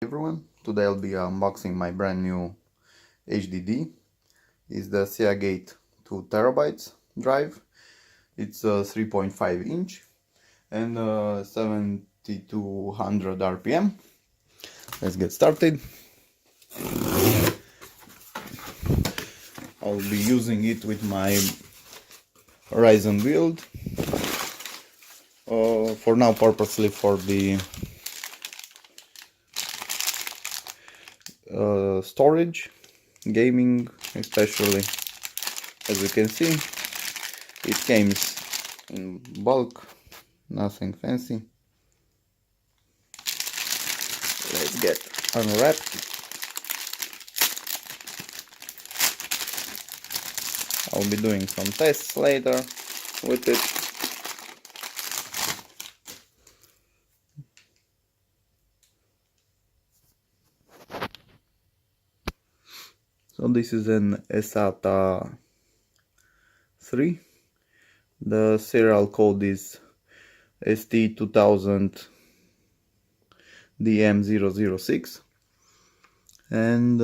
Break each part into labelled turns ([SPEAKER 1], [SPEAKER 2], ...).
[SPEAKER 1] Everyone, today I'll be unboxing my brand new HDD. It's the Seagate 2TB drive. It's 3.5 inch and 7200 RPM. Let's get started. I'll be using it with my Ryzen build. For now, purposely for the storage, gaming especially. As you can see, it came in bulk, nothing fancy. Let's get unwrapped. I'll be doing some tests later with it. So this is an SATA 3. The serial code is ST2000DM006, and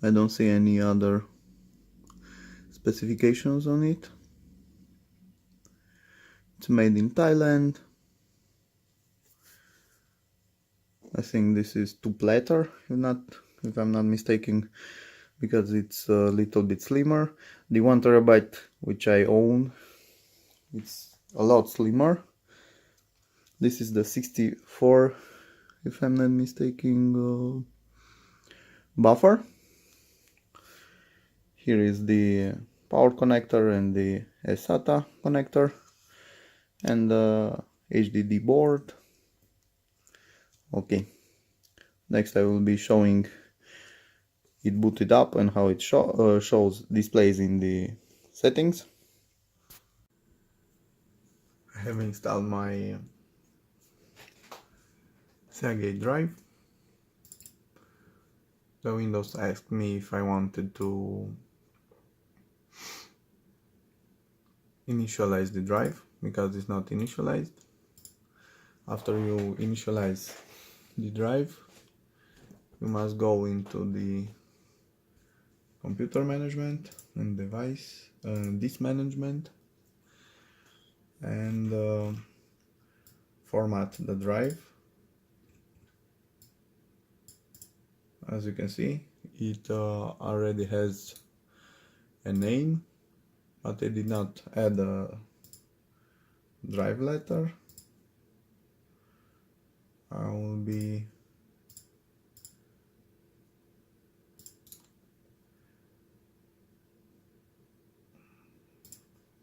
[SPEAKER 1] I don't see any other specifications on it. It's made in Thailand. I think this is 2-platter, if I'm not mistaken, because it's a little bit slimmer. The 1TB which I own, it's a lot slimmer. This is the 64, if I'm not mistaken, buffer. Here is the power connector and the SATA connector and the HDD board. Okay, next I will be showing it booted up and how it displays in the settings. I have installed my Seagate drive. The Windows asked me if I wanted to initialize the drive because it's not initialized. After you initialize the drive, you must go into the computer management and device disk management and format the drive. As you can see, it already has a name, but I did not add a drive letter. I will be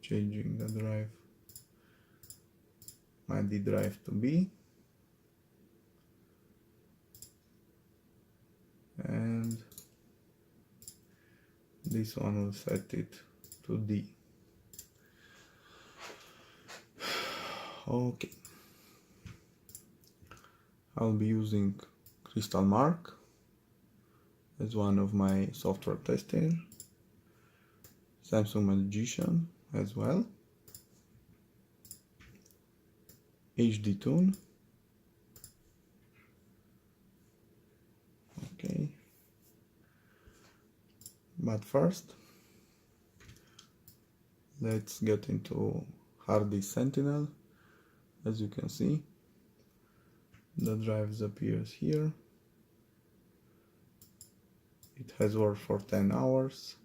[SPEAKER 1] changing the drive, my D drive to B, and this one will set it to D. Okay, I'll be using Crystal Mark as one of my software testers, Samsung Magician as well, HD Tune. Okay, but first let's get into hard disk Sentinel. As you can see, the drive appears here. It has worked for 10 hours.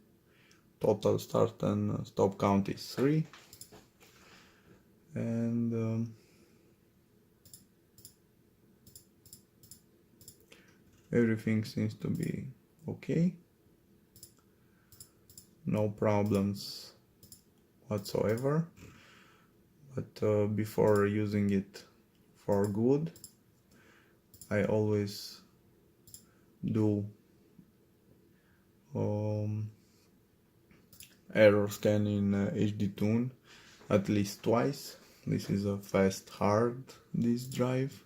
[SPEAKER 1] Total start and stop count is 3. And everything seems to be okay. No problems whatsoever. But before using it for good, I always do error scan in HD Tune at least twice. This is a fast hard disk drive.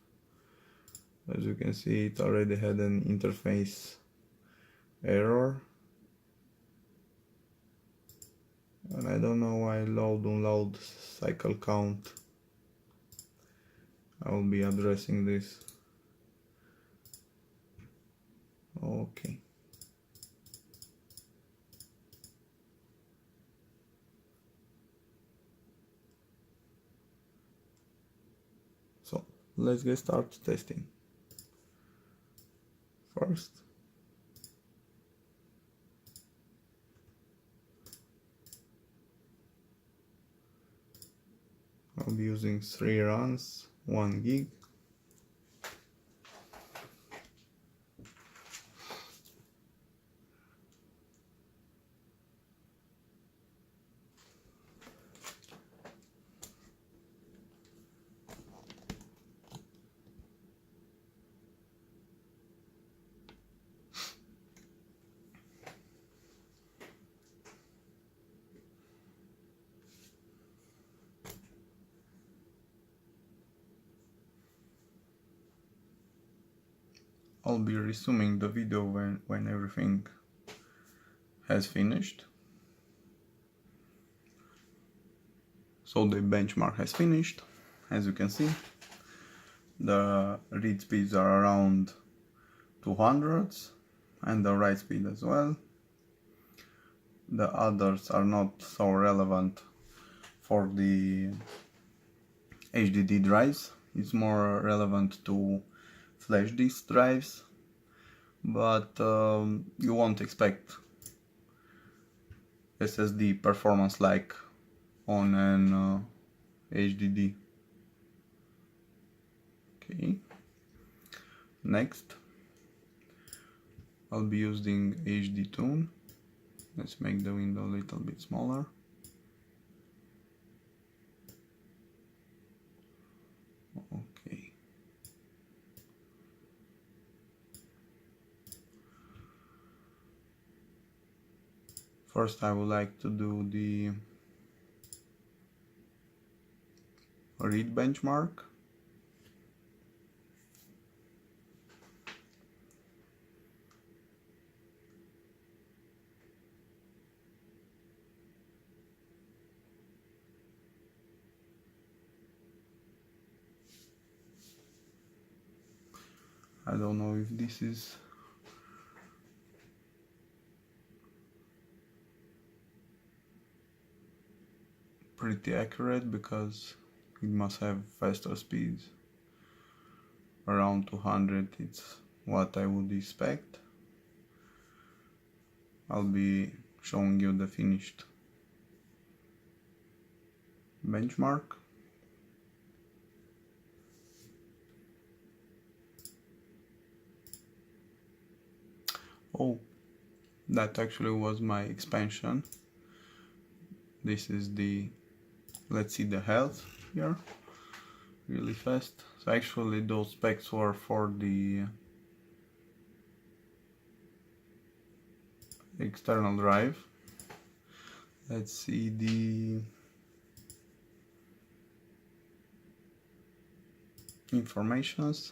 [SPEAKER 1] As you can see, it already had an interface error, and I don't know why load unload cycle count I will be addressing this. Okay. So let's get started testing. First, I'll be using 3 runs, 1 gig. I'll be resuming the video when everything has finished. So the benchmark has finished. As you can see, the read speeds are around 200s and the write speed as well. The others are not so relevant for the HDD drives. It's more relevant to flash disk drives, but you won't expect SSD performance like on an HDD. Okay. Next, I'll be using HD Tune. Let's make the window a little bit smaller. Okay. First, I would like to do the read benchmark. I don't know if this is pretty accurate because it must have faster speeds. Around 200, it's what I would expect. I'll be showing you the finished benchmark. Oh, that actually was my expansion. This is the, let's see the health here really fast. So actually those specs were for the external drive. Let's see the informations.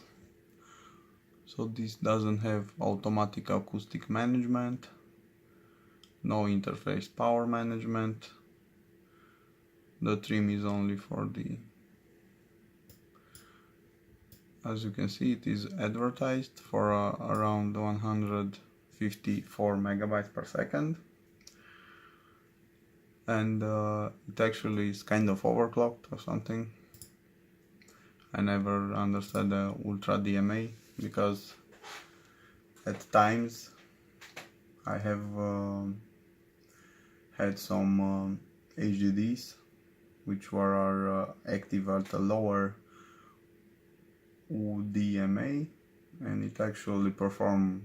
[SPEAKER 1] So this doesn't have automatic acoustic management, no interface power management. The trim is only for the, as you can see, it is advertised for around 154 megabytes per second, and it actually is kind of overclocked or something. I never understood the Ultra DMA because at times I have had some HDDs which were active at a lower DMA, and it actually performed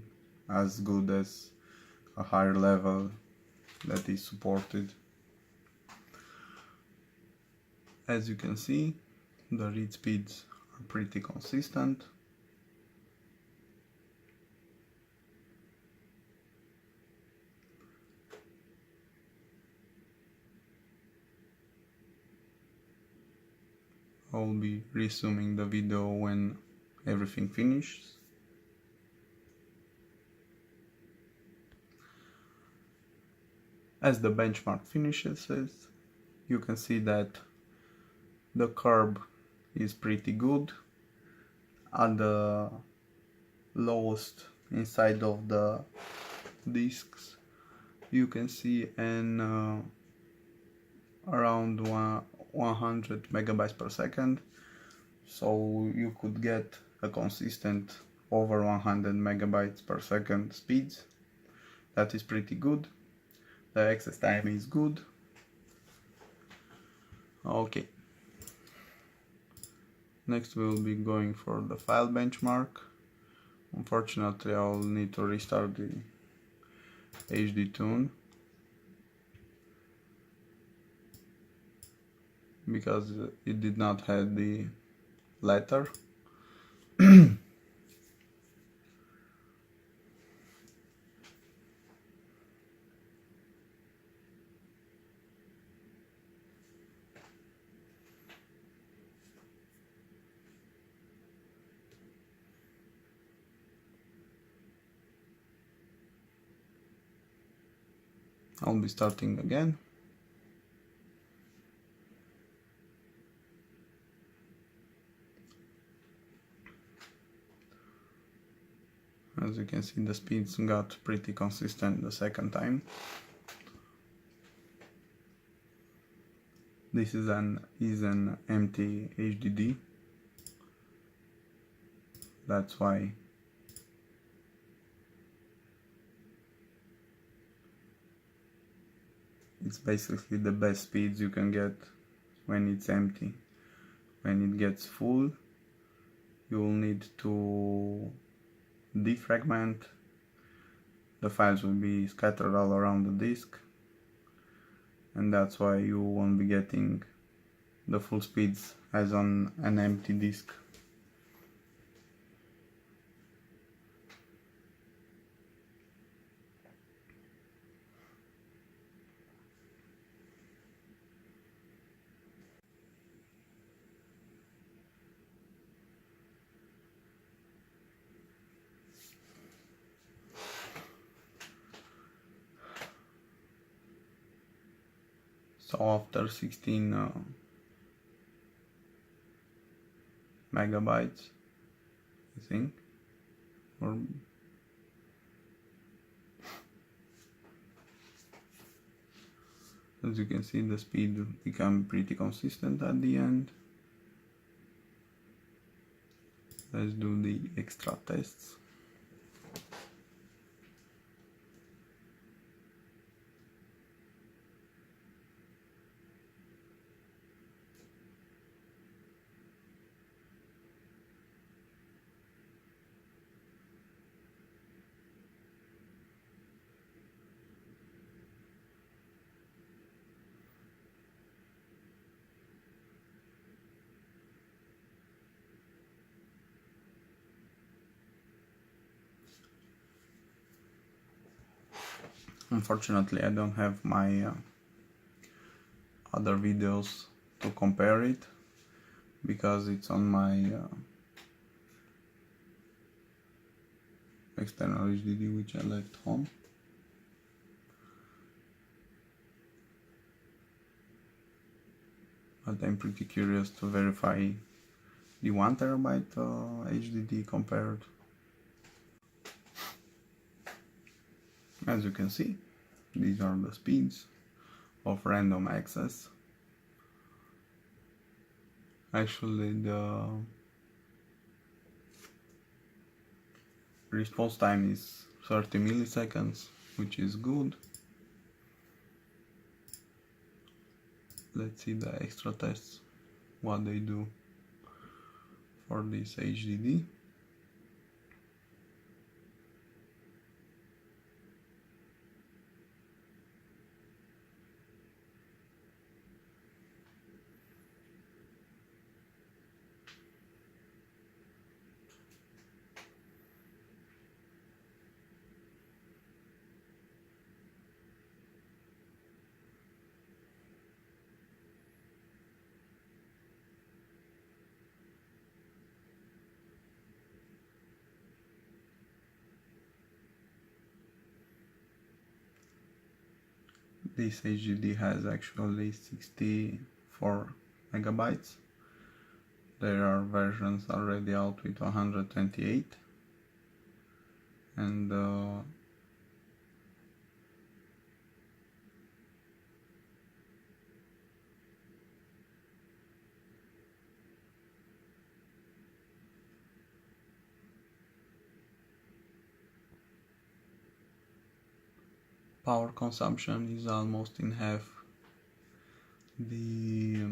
[SPEAKER 1] as good as a higher level that is supported. As you can see, the read speeds are pretty consistent. I'll be resuming the video when everything finishes. As the benchmark finishes, you can see that the curve is pretty good. at the lowest inside of the disks, you can see an around 100 megabytes per second, so you could get a consistent over 100 megabytes per second speeds. That is pretty good. The access time is good. Okay, next we'll be going for the file benchmark. Unfortunately, I'll need to restart the HD tune because it did not have the letter. I'll be starting again. As you can see, the speeds got pretty consistent the second time. This is an empty HDD. That's why it's basically the best speeds you can get when it's empty. When it gets full, you will need to defragment. The files will be scattered all around the disk, and that's why you won't be getting the full speeds as on an empty disk. So after 16 megabytes, I think, or as you can see, the speed became pretty consistent at the end. Let's do the extra tests. Unfortunately, I don't have my other videos to compare it because it's on my external HDD, which I left home. But I'm pretty curious to verify the 1 terabyte HDD compared. As you can see, these are the speeds of random access. Actually, the response time is 30 milliseconds, which is good. Let's see the extra tests, what they do for this HDD. This HDD has actually 64 megabytes, There are versions already out with 128, and power consumption is almost in half. The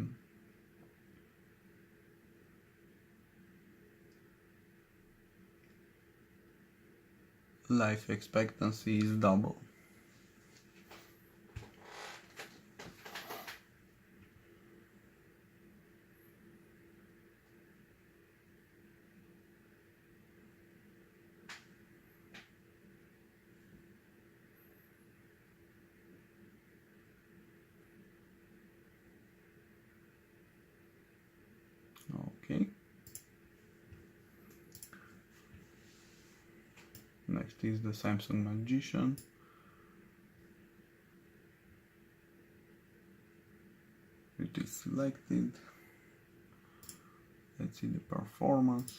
[SPEAKER 1] life expectancy is double. Okay. Next is the Samsung Magician. It is selected. Let's see the performance.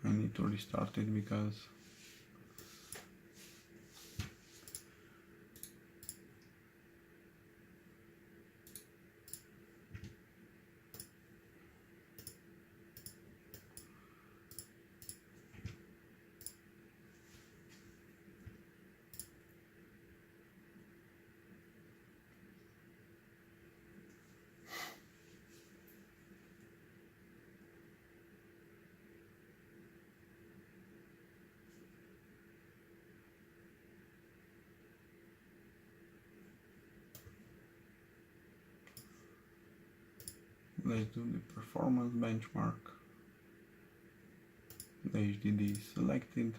[SPEAKER 1] I need to restart it because let's do the performance benchmark. The HDD is selected.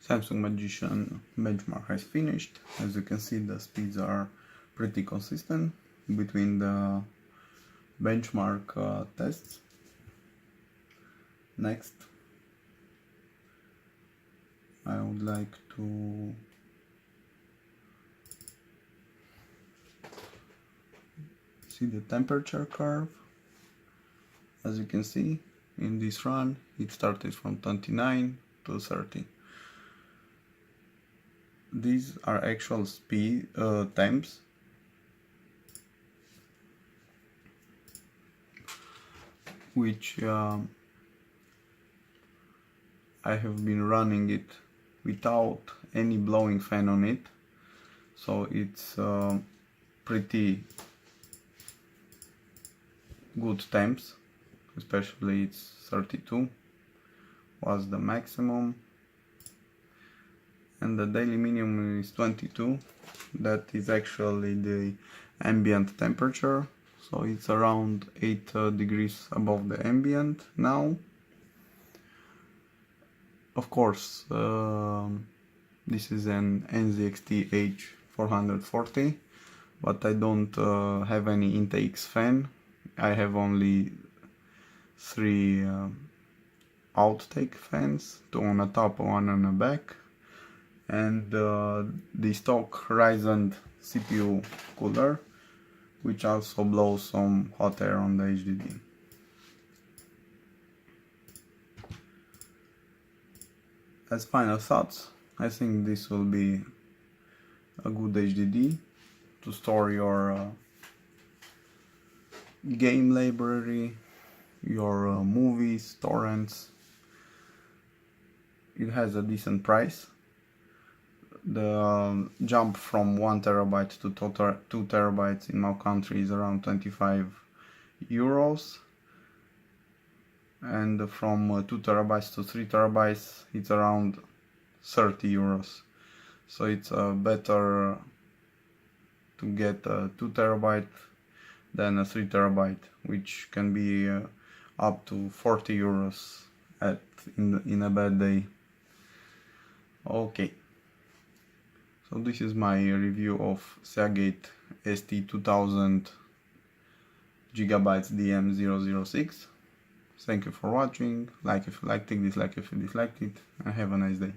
[SPEAKER 1] Samsung Magician benchmark has finished. As you can see, the speeds are pretty consistent between the benchmark tests. Next, I would like to see the temperature curve. As you can see, in this run, it started from 29 to 30. These are actual speed temps. Which I have been running it without any blowing fan on it, so it's pretty good temps, especially it's 32 was the maximum, and the daily minimum is 22. That is actually the ambient temperature, so it's around 8 degrees above the ambient now. Of course, this is an NZXT H440, but I don't have any intakes fan. I have only 3 outtake fans, 2 on the top, 1 on the back, and the stock Ryzen CPU cooler, which also blows some hot air on the HDD. As final thoughts, I think this will be a good HDD to store your game library, your movies, torrents. It has a decent price. The jump from 1 terabyte to 2 terabytes in my country is around 25 euros, and from 2 terabytes to 3 terabytes it's around 30 euros. So it's better to get a 2 terabyte than a 3 terabyte, which can be up to 40 euros in a bad day. Okay, so this is my review of Seagate ST2000 GB DM006. Thank you for watching. Like if you liked it, dislike if you disliked it, and have a nice day.